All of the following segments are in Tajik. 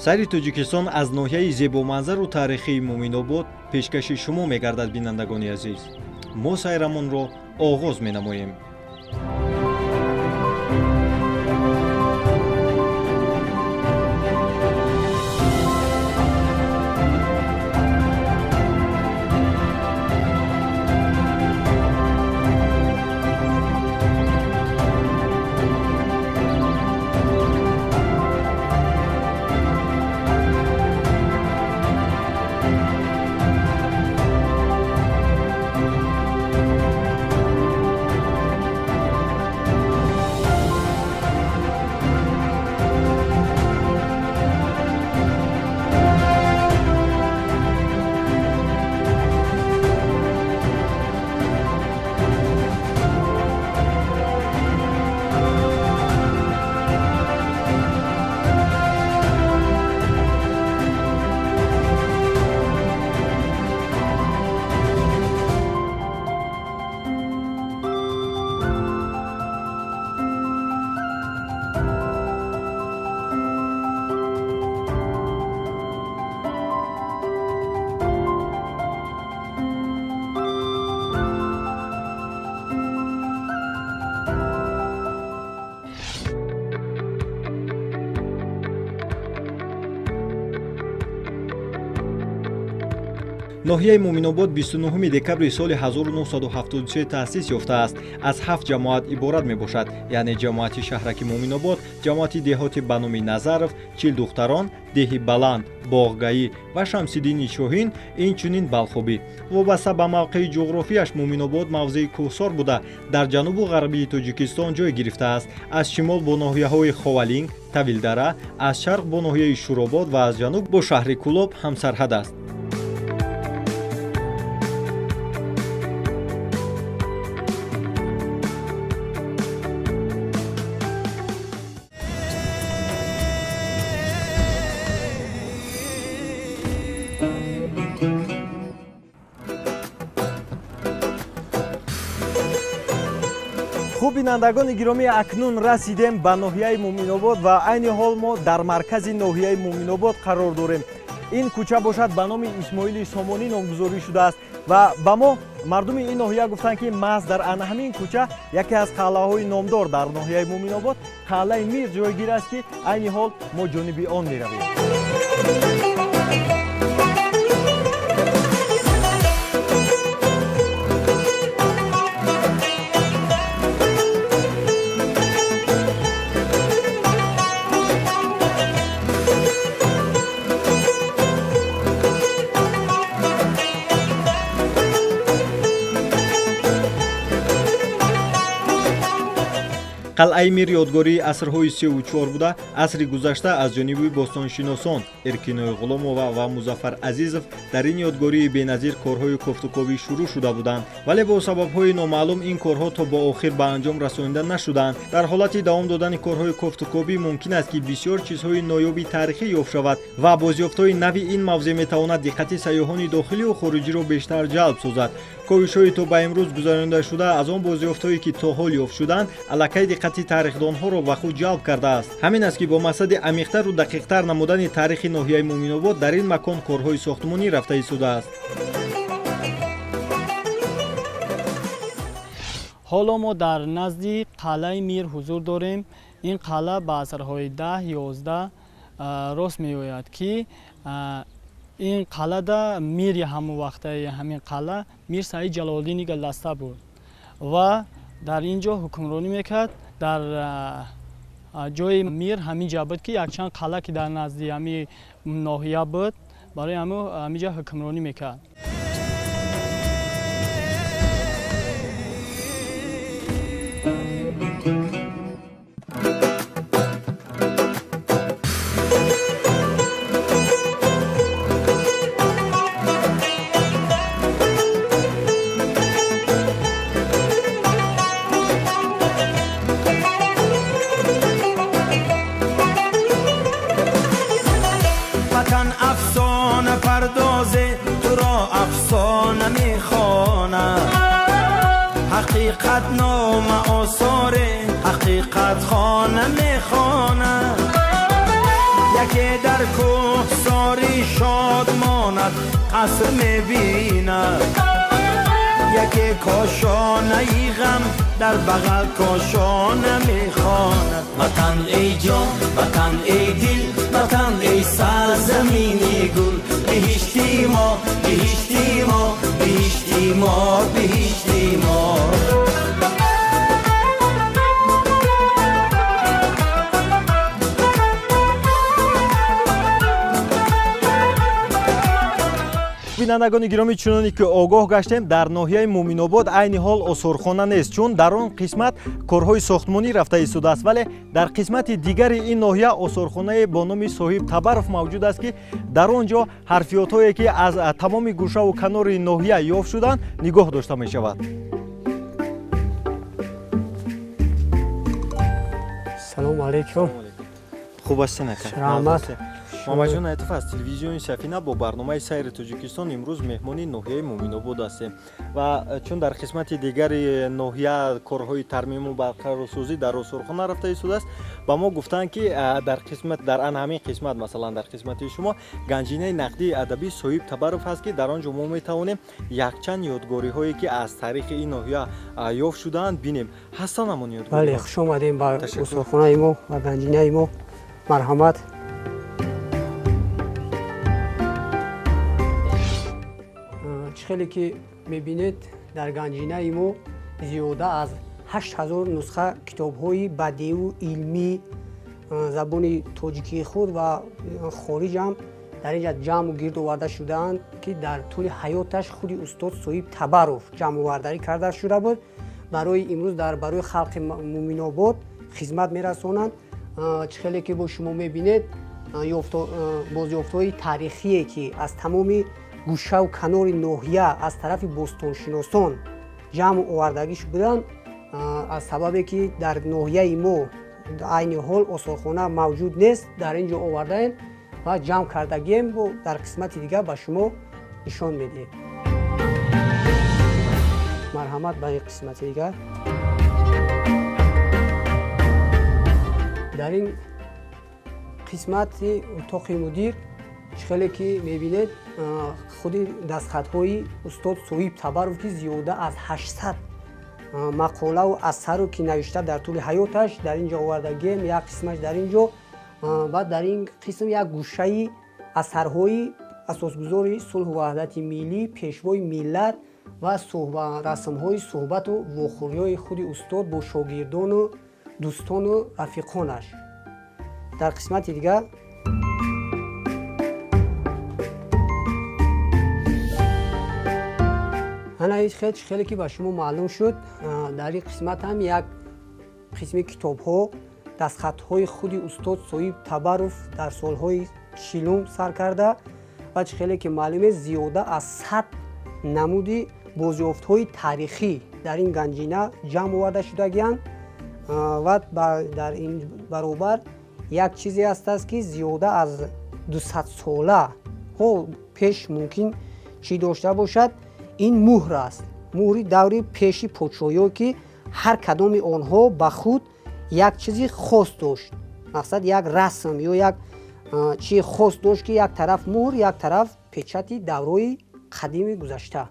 сайри Тоҷикистон аз ноҳияи зебоманзару таърихии Муъминобод пешкаши шумо мегардад. бинандагони азиз, мо сайрамонро оғоз менамоем. ноҳияи Муъминобод 29 декабри соли 1973 таъсис ёфтааст. Аз 7 ҷамоат иборат мебошад, яъне ҷамоати шаҳраки Муъминобод, ҷамоати деҳоти ба номи Назаров, Чилдухтарон, Деҳи Баланд, Боғгаӣ ва Шамсиддини Шоҳин, инчунин Балхобӣ. Вобаста ба мавқеи ҷуғрофияш Муъминобод мавзеи кӯҳсор буда дар ҷанубу ғарбии Тоҷикистон ҷой гирифтааст. Аз шимол бо ноҳияҳои Ховалинг, Тавилдара, аз шарқ бо ноҳияи Шуробод ва аз ҷануб бо шаҳри Кӯлоб ҳамсарҳад аст. хуб бинандагони гиромӣ, акнун расидем ба ноҳияи Муъминобод ва айни ҳол мо дар маркази ноҳияи Муъминобод қарор дорем. ин кӯча бошад ба номи Исмоили Сомонӣ номгузорӣ шудааст ва ба мо мардуми ин ноҳия гуфтанд ки маҳз дар ана ҳамин кӯча яке аз қалъаҳои номдор дар ноҳияи Муъминобод қалъаи Мир ҷойгир аст ки айни ҳол мо ҷониби он меравем. қалъаи Мир ёдгории асрҳои 34 буда, асри гузашта аз ҷониби бостоншиносон Эркиной Ғуломова ва Музаффар Азизов дар ин ёдгории беназир корҳои кофтуковӣ шурӯъ шуда буданд, вале бо сабабҳои номаълум ин корҳо то бо охир ба анҷом расонида нашуданд. Дар ҳолати давом додани корҳои кофтуковӣ мумкин аст ки бисёр чизҳои ноёби таърихӣ ёфт шавад ва бозёфтҳои нави ин мавзеъ метавонад диққати сайёҳони дохилию хориҷиро бештар ҷалб созад. коҳишҳои то ба имрӯз гузаронида шуда аз он бозёфтҳое ки то ҳол ёфт шуданд аллакай диққати таърихдонҳоро ба худ ҷалб кардааст. ҳамин аст ки бо мақсади амиқтару дақиқтар намудани таърихи ноҳияи Муъминобод дар ин макон корҳои сохтмонӣ рафта истодааст. ҳоло мо дар назди қалъаи Мир ҳузур дорем. ин қалъа ба асрҳои 10-11 рост меояд ки ин қалъада мири ҳамонвақтаи ҳамин қалъа Мир Саид Ҷалолиддини Галдаста буд ва дар ин ҷо ҳукмронӣ мекард. дар ҷои Мир ҳамин ҷа буд ки якчанд қалъа ки дар назди ҳамин ноҳия буд, барои ҳамин ҷа ҳукмронӣ мекард. حقیقت نام آثار حقیقت خانه میخوانه یکی در کوهساری شاد ماند قصر میبیند یکی کاشانه ای غم در بغل کاشانه میخواند وطن ای جان وطن ای دل وطن ای سرزمینی گل بهشتی ما بهشتی ما بهشتی ما بهشتی ما бинандагони гиромӣ, чуноне ки огоҳ гаштем, дар ноҳияи Муъминобод айни ҳол осорхона нест, чун дар он қисмат корҳои сохтмонӣ рафта истодааст, вале дар қисмати дигари ин ноҳия осорхонае бо номи Соҳиб Табаров мавҷуд аст, ки дар он ҷо ҳарфиётҳое ки аз тамоми гӯшаву канори ноҳия ёфт шуданд нигоҳ дошта мешавад. салому алайкум. хуб ҳастин ака? саломат. мамаҷон айтиф аз телевизиони Сафина бо барномаи сайри Тоҷикистон имрӯз меҳмони ноҳияи Муъминобод ҳастем ва чун дар қисмати дигари ноҳия корҳои тармиму барқарорсозӣ дар осорхона рафта истодааст, ба мо гуфтанд ки дар ҳамин қисмат, масалан дар қисмати шумо ганҷинаи нақдии адабӣ Соҳиб Табаров ҳаст, ки дар он ҷо мо метавонем якчанд ёдгориҳое ки аз тариқи ин ноҳия ёфт шудаанд бинем. ҳастанд ҳамон ёдгориҳо? бале, хуш омадем ба осорхонаи мо ва ганҷинаи мо. марҳамат. хеле ки мебинед, дар ганҷинаи мо зиёда аз 8000 нусха китобҳои бадиу илмӣ забони тоҷикии худ ва хориҷ ҳам дар инҷа ҷамъу гирд оварда шудаанд, ки дар тӯли ҳаёташ худи устод Соҳиб Табаров ҷамъовардарӣ карда шуда буд. барои имрӯз барои халқи Муъминобод хизмат мерасонанд. хеле ки бо шумо мебинед бозёфтҳои таърихие ки аз тамоми гӯшаву канори ноҳия аз тарафи бостоншиносон ҷамъ овардагӣ шуданд, аз сабабе ки дар ноҳияи мо айни ҳол осорхона мавҷуд нест, дар ин ҷо овардаем ва ҷамъ кардагием, дар қисмати дигар ба шумо нишон медиҳем. марҳамат. ба ин қисмати дигар дар ин қисмати утоқи мудир хеле ки мебинед, худи дастхатҳои устод Соҳиб Табаров ки зиёда аз 800 мақолаву асару ки навишта дар тӯли ҳаёташ дар ин ҷо овардагием. як қисмаш дар ин ҷо ва дар ин қисм як гӯшаи асарҳои асосгузори сулҳу ваҳдати миллӣ, пешвои миллат ва расмҳои суҳбату вохӯриҳои худи устод бо шогирдону дӯстону рафиқонаш. дар қисмати дигар хеле ки ба шумо маълум шуд, дар ин қисмат ҳам як қисми китобҳо дастхатҳои худи устод Соҳиб Табаров дар солҳои 40 сар карда ва хеле ки маълумест, зиёда аз 100 намуди бозёфтҳои таърихӣ дар ин ганҷина ҷамъ оварда шудагианд ва дар ин баробар як чизе ҳастааст ки зиёда аз 200 сола пеш мумкин чӣ дошта бошад. ин муҳр аст, муҳри даври пеши подшоҳиҳо ки ҳар кадоми онҳо ба худ як чизи хос дошт, мақсад як расм ё як чизи хос дошт, ки як тараф муҳр, як тараф печати даврои қадими гузашта.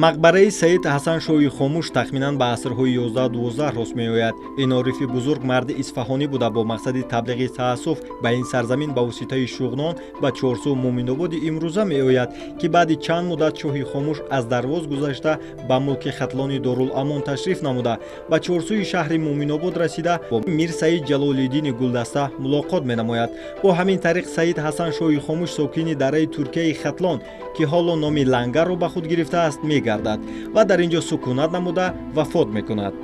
мақбараи Саид Ҳасан Шоҳи Хомӯш тахминан ба асрҳои 11-12 рост меояд. Ин орифи бузург марди исфаҳонӣ буда бо мақсади таблиғи таассуф ба ин сарзамин ба воситаи шуғнон ба чорсу Муъминободи имрӯза меояд, ки баъди чанд муддат Шоҳи Хомӯш аз дарвоз гузашта ба мулки хатлони Дорулъамон ташриф намуда ба чорсуи шаҳри Муъминобод расида бо Мир Саид Ҷалолиддини Гулдаста мулоқот менамояд. Бо ҳамин тариқ Саид Ҳасан Шоҳи Хомӯш сокини дараи Туркияи Хатлон, ки ҳоло номи Лангарро ба худ гирифтааст, мегардад ва дар ин ҷо сукунат намуда вафот мекунад.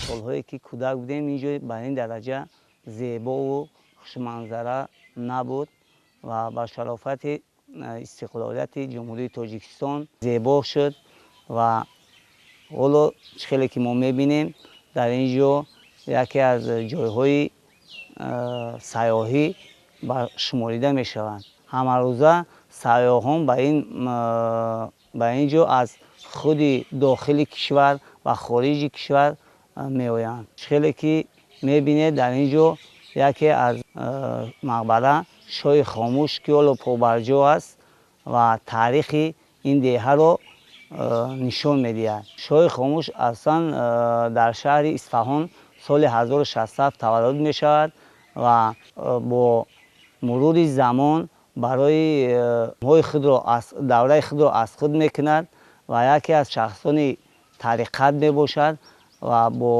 солҳое ки кӯдак будем инҷо ба ин дараҷа зебову хушманзара набуд ва ба шарофати истиқлолияти ҷумҳурии Тоҷикистон зебо шуд ва ҳоло чӣ хеле ки мо мебинем дар ин ҷо яке аз ҷойҳои сайёҳӣ ба шуморида мешаванд. Ҳамарӯза сайёҳон ба ин ҷо аз худи дохили кишвар ва хориҷи кишвар меоянд. чӣ хеле ки мебинед дар ин ҷо яке аз мақбара Шоҳи Хомӯш ки ҳоло побарҷо аст ва таърихи ин деҳаро нишон медиҳад. Шоҳи Хомӯш аслан дар шаҳри Исфаҳон соли 1607 таваллуд мешавад ва бо мурури замон барои давраи худро аз худ мекунад ва яке аз шахсони тариқат мебошад ва бо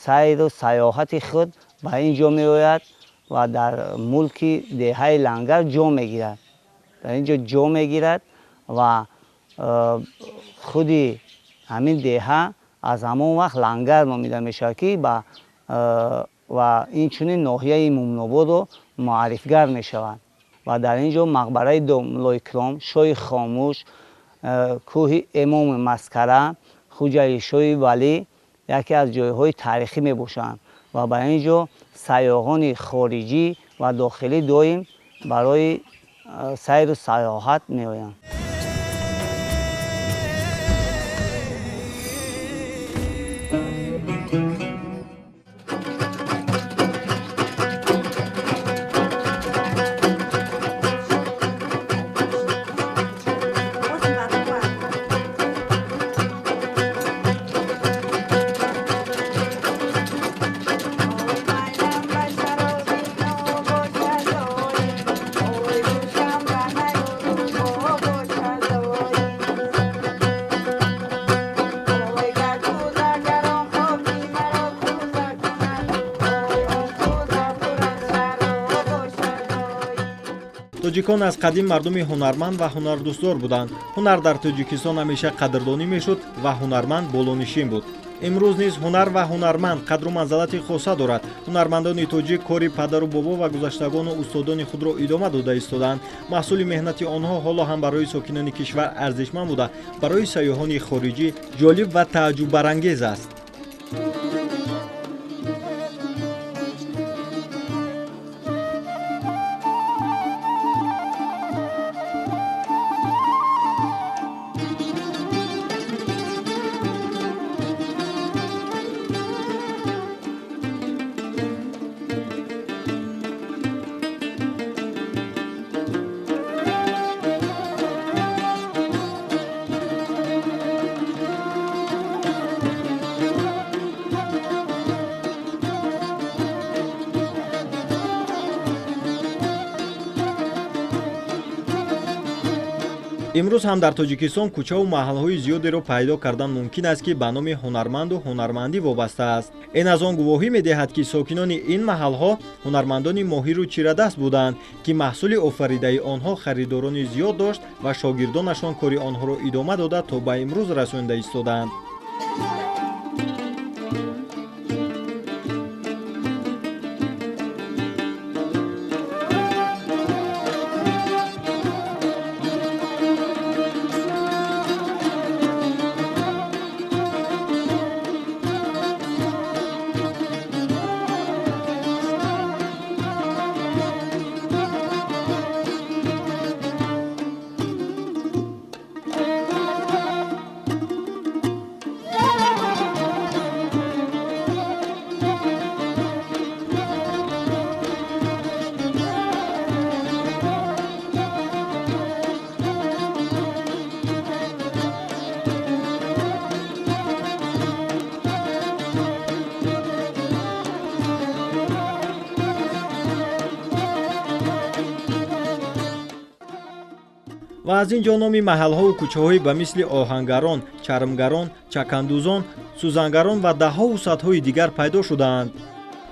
сайру саёҳати худ ба ин ҷо меояд ва дар мулки деҳаи Лангар ҷо мегирад. Дар ин ҷо ҷо мегирад ва худи ҳамин деҳа аз ҳамон вақт Лангар номида мешавад, ки ва инчунин ноҳияи Муъминободро муаррифгар мешавад. ва дар ин ҷо мақбараи Домулоикрам, Шоҳи Хомӯш, кӯҳи Эмоми Маскара, хуҷаи Шоҳи Валӣ яке аз ҷойҳои таърихӣ мебошанд ва ба ин ҷо сайёҳони хориҷӣ ва дохилӣ доим барои сайру сайёҳат меоянд. тоҷикон аз қадим мардуми ҳунарманд ва ҳунардӯстдор буданд. Ҳунар дар Тоҷикистон ҳамеша қадрдонӣ мешуд ва ҳунарманд болонишин буд. имрӯз низ ҳунар ва ҳунарманд қадру манзалати хоса дорад. ҳунармандони тоҷик кори падару бобо ва гузаштагону устодони худро идома дода истоданд. маҳсули меҳнати онҳо ҳоло ҳам барои сокинони кишвар арзишманд буда, барои сайёҳони хориҷӣ ҷолиб ва тааҷҷуббарангез аст. имрӯз ҳам дар Тоҷикистон кӯчаву маҳалҳои зиёдеро пайдо кардан мумкин аст, ки ба номи ҳунарманду ҳунармандӣ вобаста аст. ин аз он гувоҳӣ медиҳад, ки сокинони ин маҳалҳо ҳунармандони моҳиру чирадаст буданд, ки маҳсули офаридаи онҳо харидорони зиёд дошт ва шогирдонашон кори онҳоро идома дода то ба имрӯз расонида истоданд. ва аз ин ҷо номи маҳаллаҳову кӯчаҳои ба мисли оҳангарон, чармгарон, чакандузон, сӯзангарон ва даҳову садҳои дигар пайдо шудаанд.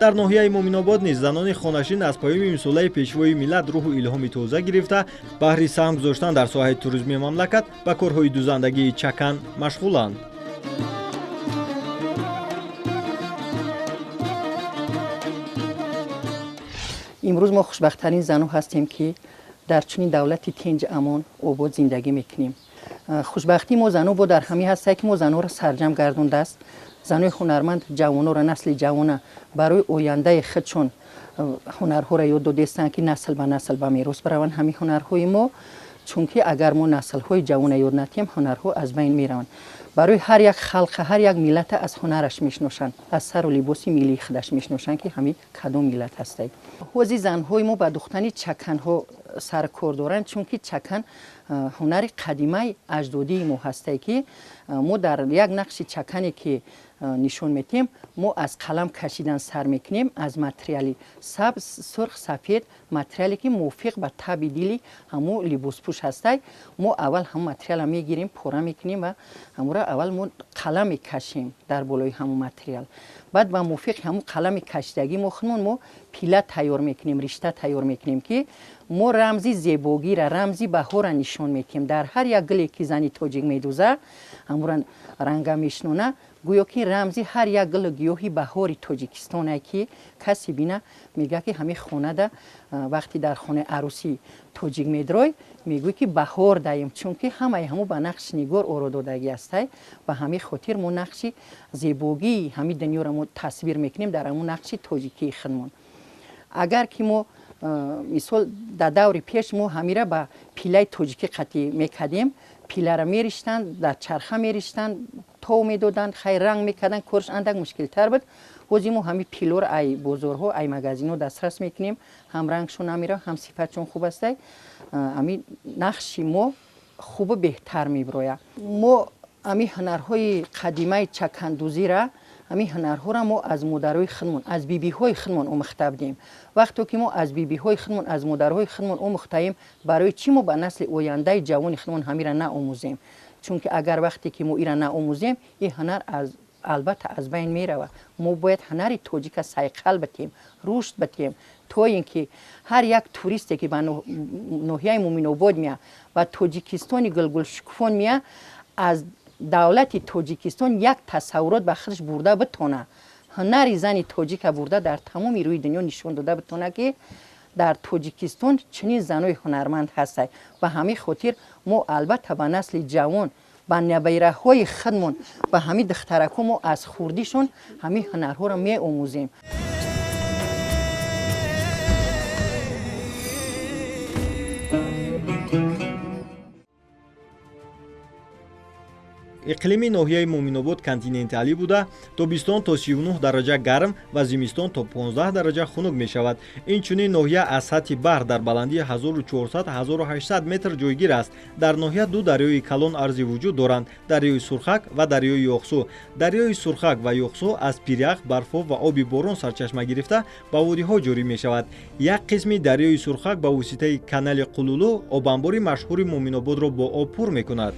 дар ноҳияи Муъминобод низ занони хонашин аз паёми мисолаи пешвои миллат рӯҳу илҳоми тоза гирифта баҳри саҳм гузоштан дар соҳаи туризми мамлакат ба корҳои дузандагии чакан машғуланд. имрӯз мо хушбахттарин зану ҳастем ки дар чунин давлати тинҷ амон обод зиндагӣ мекунем. хушбахти мо зануво дар ҳамин ҳастае ки мо зануро сарҷам гардондааст. занои ҳунарманд ҷавонора насли ҷавона барои ояндаи худшон ҳунарҳоро ёд додестанд ки насл ба насл ба мерос бараванд ҳамин ҳунарҳои мо, чунки агар мо наслҳои ҷавона ёд надиҳем ҳунарҳо аз байн мераванд. барои ҳар як халқа ҳар як миллата аз ҳунараш мешношанд, аз сару либоси миллии худаш мешношанд ки ҳамин кадом миллат ҳастад. ҳози занҳои мо ба духтани чаканҳо саркор доранд, чунки чакан ҳунари қадимаи аҷдодии мо ҳастад ки мо дар як нақши чакане ки нишон метем, мо аз қалам кашидан сар мекунем аз материали сабз, сурх, сафед, материале ки мувофиқ ба таби дили ҳамо либоспӯш ҳастад. мо аввал ҳамо материала мегирем, пора мекунем ва ҳамора аввал мо қалам мекашем дар болои ҳамо материал. баъд ба мувофиқи ҳамо қалами кашидаги мо худмон мо пила тайёр мекунем, ришта тайёр мекунем ки мо рамзи зебогира, рамзи баҳора нишон метем. дар ҳар як гуле ки зани тоҷик медӯза ҳамора ранга мешнона, гӯё ки рамзи ҳар як гулу гиёҳи баҳори тоҷикистон ай ки касе бина мега ки ҳамин хонада вақти дар хонаи арӯси тоҷик медрой мегӯй ки баҳор даем, чунки ҳамаи ҳамо ба нақши нигор оро додагӣ астай. ба ҳамин хотир мо нақши зебогии ҳамин дунёро мо тасвир мекунем дар ҳамон нақши тоҷикии худмон. агар ки мо мисол дар даври пеш мо ҳамира ба пилаи тоҷикӣ қатъӣ мекардем, пиларо мериштанд, дар чарха мериштанд, тов медоданд, хай ранг мекарданд, корш андак мушкилтар буд. ҳози мо ҳамин пилоро ай бозорҳо, ай магазинҳо дастрас мекунем, ҳам рангшон намера, ҳам сифатшон хуб астай. ҳамин нақши мо хубу беҳтар мебироя. мо ҳамин ҳунарҳои қадимаи чакандузира, ҳамин ҳунарҳоро мо аз модарҳои худмон, аз бибиҳои худмон омӯхта будем. вақте ки мо аз бибиҳои худмон, аз модарҳои худмон омӯхтаем, барои чӣ мо ба насли ояндаи ҷавони худмон ҳамира наомӯзем? чунки агар вақте ки мо ира наомӯзем, ин ҳунар албатта аз байн меравад. мо бояд ҳунари тоҷика сайқал батем, рушд батем, то ин ки ҳар як туристе ки ба ноҳияи Муъминобод мея ва тоҷикистони гулгулшукуфон мея, аз давлати тоҷикистон як тасаввурот ба худаш бурда битона, ҳунари зани тоҷика бурда дар тамоми рӯи дунё нишон дода битона ки дар тоҷикистон чунин занои ҳунарманд ҳастад. ба ҳамин хотир мо албатта ба насли ҷавон, ба набираҳои худмон, ба ҳамин духтаракҳо мо аз хурдишон ҳамин ҳунарҳоро меомӯзем. иқлими ноҳияи Муъминобод континенталӣ буда, тобистон то 39 дараҷа гарм ва зимистон то 15 дараҷа хунук мешавад. инчунин ноҳия аз сатҳи баҳр дар баландии 1400-1800 метр ҷойгир аст. дар ноҳия ду дарёи калон арзи вуҷуд доранд: дарёи Сурхак ва дарёи Ёхсу. дарёи Сурхак ва Ёхсу аз пирях, барфҳо ва оби борон сарчашма гирифта ба водиҳо ҷорӣ мешавад. як қисми дарёи Сурхак ба воситаи канали Қулулу обанбори машҳури Муъминободро бо об пур мекунад.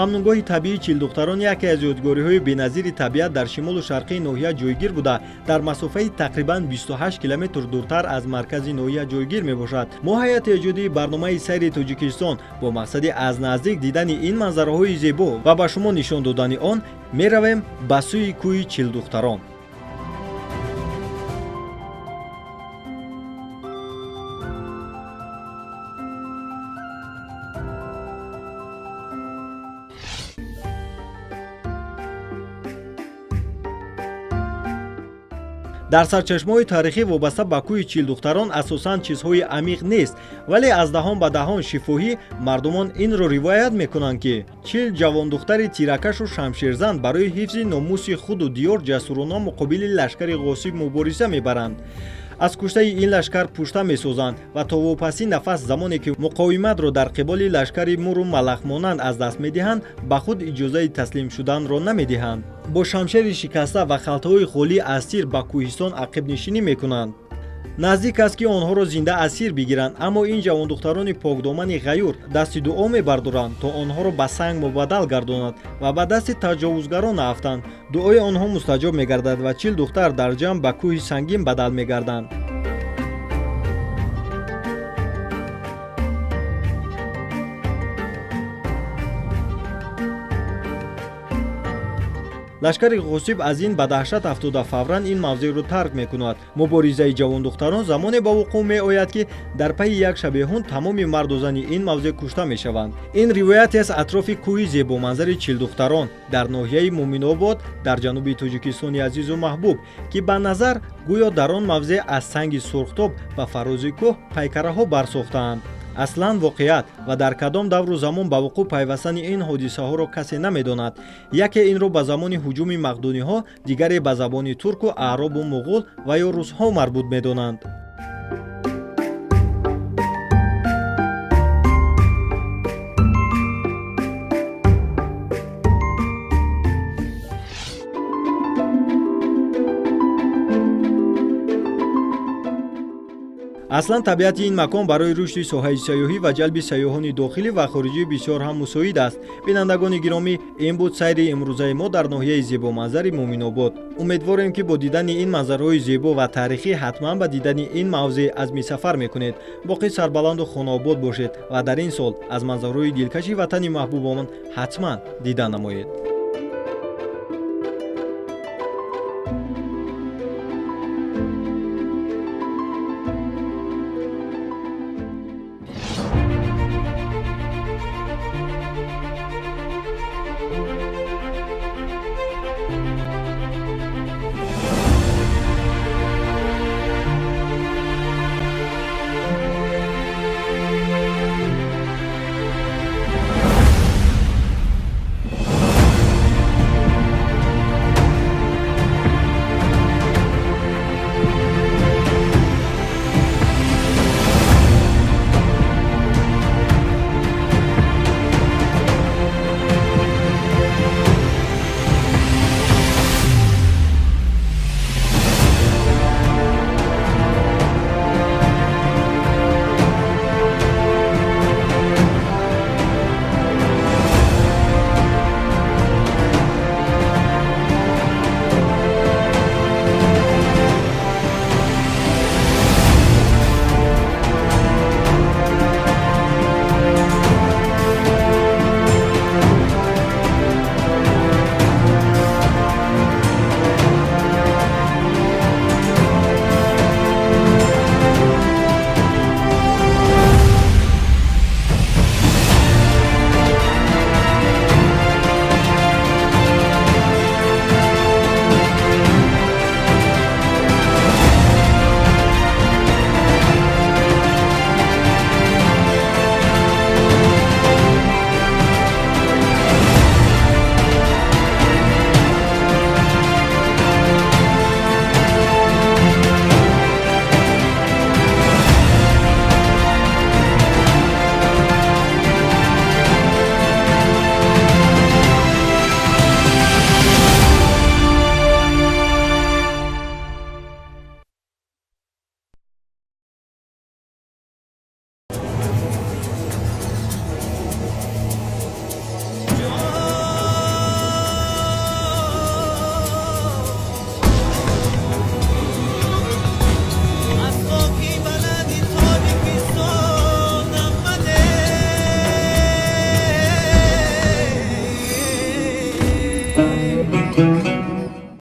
мамнунгоҳи табиии Чилдухтарон яке аз ёдгориҳои беназири табиат дар шимолу шарқии ноҳия ҷойгир буда, дар масофаи тақрибан 28 километр дуртар аз маркази ноҳия ҷойгир мебошад. мо ҳайати эҷодии барномаи сайри Тоҷикистон бо мақсади аз наздик дидани ин манзараҳои зебо ва ба шумо нишон додани он меравем ба сӯи кӯҳи Чилдухтарон. дар сарчашмаҳои тарихӣ вобаста ба кӯҳи чилдухтарон асосан чизҳои амиқ нест, вале аз доҳон ба доҳон шифоҳӣ мардумон инро ривоят мекунанд ки чил ҷавондухтари тиракашу шамширзан барои ҳифзи номуси худу диёр ҷасурона муқобили лашкари ғосиб мубориза мебаранд. аз куштаи ин лашкар пушта месозанд ва то вопаси нафас замоне ки муқовиматро дар қиболи лашкари муру малахмонанд аз даст медиҳанд, ба худ иҷозаи таслим шуданро намедиҳанд. бо шамшери шикаста ва халтаҳои холӣ аз тир ба кӯҳистон ақибнишинӣ мекунанд. наздик аст ки онҳоро зинда асир бигиранд, аммо ин ҷавондухтарони покдомани ғаюр дасти дуо мебардоранд то онҳоро ба санг мубаддал гардонад ва ба дасти таҷовузгарон нафтанд. дуои онҳо мустаҷоб мегардад ва чил духтар дар ҷамъ ба кӯҳи сангин бадал мегарданд. лашкари ғосиб аз ин ба даҳшат афтода фавран ин мавзеъро тарк мекунад. муборизаи ҷавондухтарон замоне ба вуқӯъ меояд ки дар пайи як шабеҳун тамоми марду зани ин мавзеъ кушта мешаванд. ин ривояте аст атрофи кӯҳи зебоманзари чилдухтарон дар ноҳияи муминобод дар ҷануби тоҷикистони азизу маҳбуб, ки ба назар гӯё дар он мавзеъ аз санги сурхтоб ва фарози кӯҳ пайкараҳо барсохтаанд. аслан воқеат ва дар кадом давру замон ба вуқӯъ пайвастани ин ҳодисаҳоро касе намедонад. яке инро ба замони ҳуҷуми мақдуниҳо, дигаре ба забони турку, аъробу муғул ва ё русҳо марбут медонанд. аслан табиати ин макон барои рушди соҳаи сайёҳӣ ва ҷалби сайёҳони дохилӣ ва хориҷӣ бисёр ҳам мусоид аст. бинандагони гиромӣ, ин буд сайри имрӯзаи мо дар ноҳияи зебоманзари муминобод. умедворем ки бо дидани ин манзараҳои зебо ва таърихӣ ҳатман ба дидани ин мавзеъ азми сафар мекунед. боқӣ сарбаланду хонаобод бошед ва дар ин сол аз манзараҳои дилкаши ватани маҳбубомон ҳатман дида намоед.